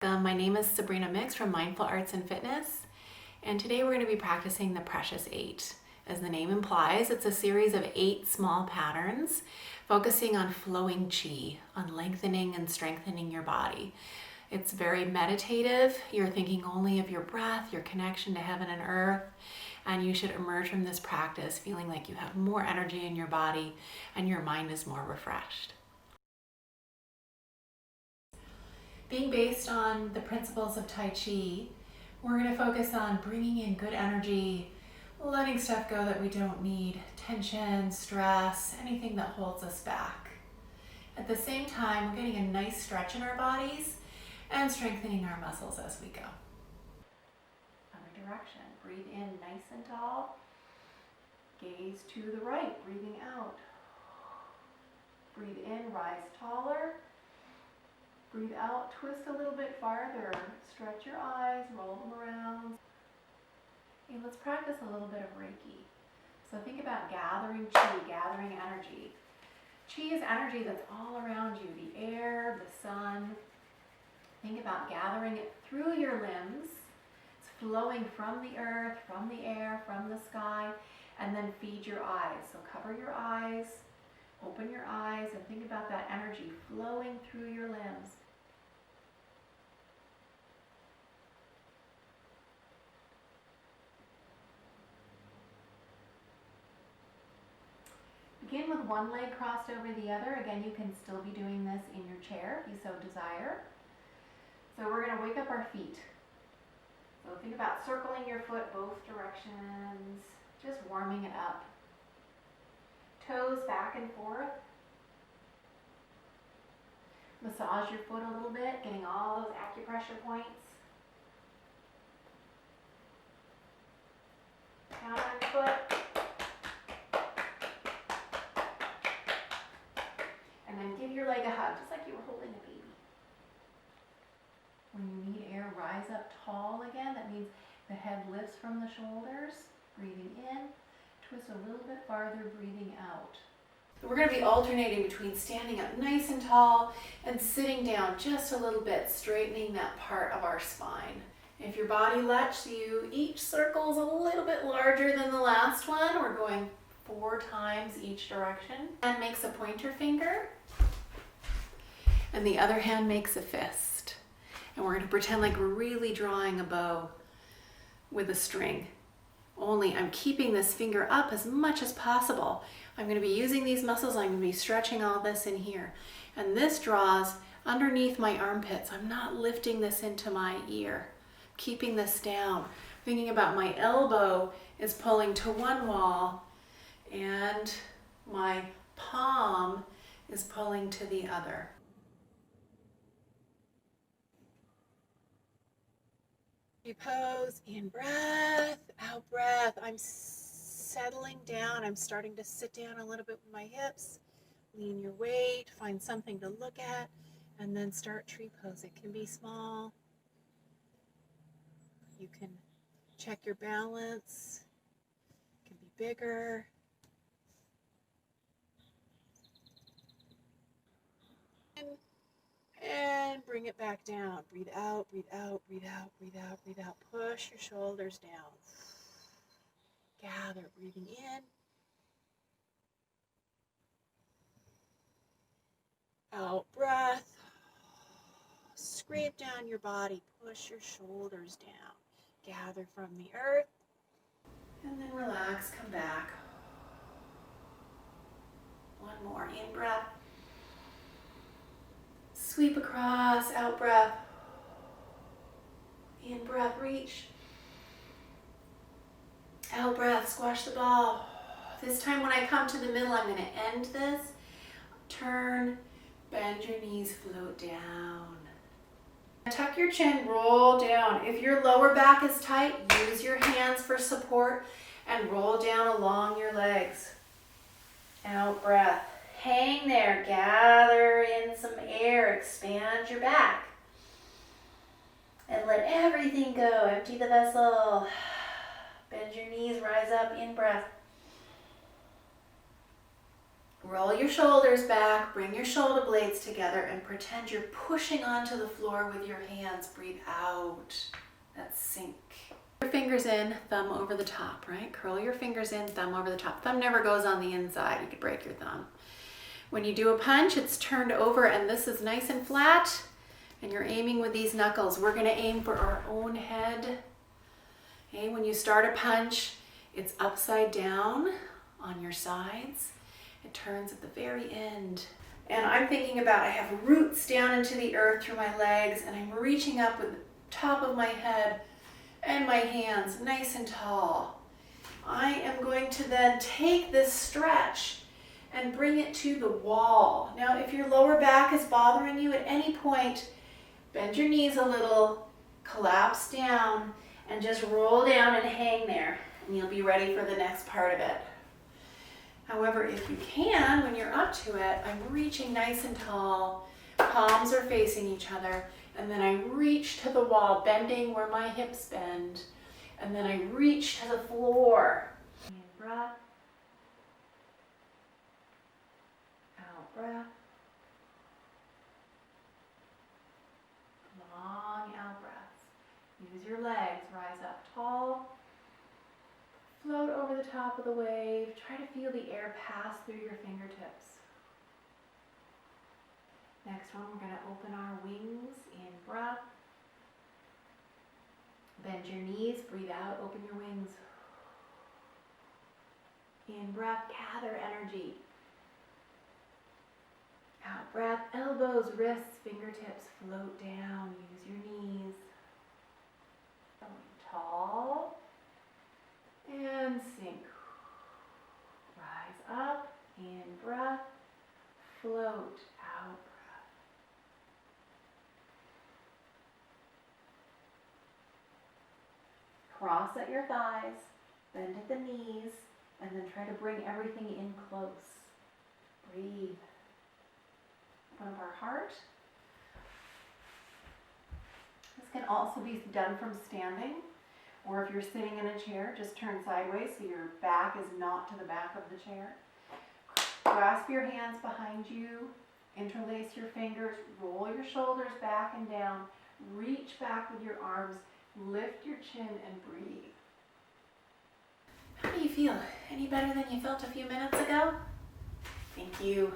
My name is Sabrina Mix from Mindful Arts and Fitness, and today we're going to be practicing the Precious 8. As the name implies, it's a series of 8 small patterns focusing on flowing chi, on lengthening and strengthening your body. It's very meditative. You're thinking only of your breath, your connection to heaven and earth, and you should emerge from this practice feeling like you have more energy in your body and your mind is more refreshed. Being based on the principles of Tai Chi, we're going to focus on bringing in good energy, letting stuff go that we don't need, tension, stress, anything that holds us back. At the same time, we're getting a nice stretch in our bodies and strengthening our muscles as we go. Other direction. Breathe in nice and tall. Gaze to the right, breathing out. Breathe in, rise taller. Breathe out, twist a little bit farther. Stretch your eyes, roll them around. Okay, let's practice a little bit of Reiki. So think about gathering chi, gathering energy. Chi is energy that's all around you, the air, the sun. Think about gathering it through your limbs. It's flowing from the earth, from the air, from the sky, and then feed your eyes. So cover your eyes, open your eyes, and think about that energy flowing through your limbs. Begin with one leg crossed over the other. Again, you can still be doing this in your chair if you so desire. So we're going to wake up our feet. So think about circling your foot both directions, just warming it up. Toes back and forth. Massage your foot a little bit, getting all those acupressure points. Down on your foot. And then give your leg a hug, just like you were holding a baby. When you need air, rise up tall again. That means the head lifts from the shoulders. Breathing in. Twist a little bit farther, breathing out. We're going to be alternating between standing up nice and tall and sitting down just a little bit, straightening that part of our spine. If your body lets you, each circle is a little bit larger than the last one. We're going 4 times each direction. Hand makes a pointer finger, and the other hand makes a fist. And we're going to pretend like we're really drawing a bow with a string. Only I'm keeping this finger up as much as possible. I'm going to be using these muscles. I'm going to be stretching all this in here. And this draws underneath my armpits. I'm not lifting this into my ear. Keeping this down. Thinking about my elbow is pulling to one wall and my palm is pulling to the other. Pose, in breath, out breath. I'm settling down. I'm starting to sit down a little bit with my hips. Lean your weight, find something to look at, and then start tree pose. It can be small. You can check your balance. It can be bigger. And bring it back down. Breathe out, breathe out, breathe out, breathe out, breathe out. Push your shoulders down. Gather, breathing in. Out breath. Scrape down your body. Push your shoulders down. Gather from the earth. And then relax, come back. One more. In breath. Sweep across, out breath. In breath, reach. Out breath, squash the ball. This time when I come to the middle, I'm going to end this. Turn, bend your knees, float down. Tuck your chin, roll down. If your lower back is tight, use your hands for support and roll down along your legs. Out breath. Hang there, gather in some air, expand your back. And let everything go, empty the vessel. Bend your knees, rise up, in breath. Roll your shoulders back, bring your shoulder blades together, and pretend you're pushing onto the floor with your hands. Breathe out. That's sink. Your fingers in, thumb over the top, right? Curl your fingers in, thumb over the top. Thumb never goes on the inside. You could break your thumb. When you do a punch, it's turned over and this is nice and flat. And you're aiming with these knuckles. We're gonna aim for our own head. Okay, when you start a punch, it's upside down on your sides. It turns at the very end. And I'm thinking about, I have roots down into the earth through my legs, and I'm reaching up with the top of my head and my hands nice and tall. I am going to then take this stretch and bring it to the wall. Now, if your lower back is bothering you at any point, bend your knees a little, collapse down, and just roll down and hang there, and you'll be ready for the next part of it. However, if you can, when you're up to it, I'm reaching nice and tall, palms are facing each other, and then I reach to the wall, bending where my hips bend, and then I reach to the floor. In breath, out breath, long out breaths. Use your legs, rise up tall. Float over the top of the wave. Try to feel the air pass through your fingertips. Next one, we're going to open our wings in breath. Bend your knees, breathe out, open your wings. In breath, gather energy. Out breath, elbows, wrists, fingertips float down. Use your knees. Going tall. And sink. Rise up, in breath, float, out breath. Cross at your thighs, bend at the knees, and then try to bring everything in close. Breathe. Open up our heart. This can also be done from standing. Or if you're sitting in a chair, just turn sideways so your back is not to the back of the chair. Grasp your hands behind you, interlace your fingers, roll your shoulders back and down, reach back with your arms, lift your chin and breathe. How do you feel? Any better than you felt a few minutes ago? Thank you.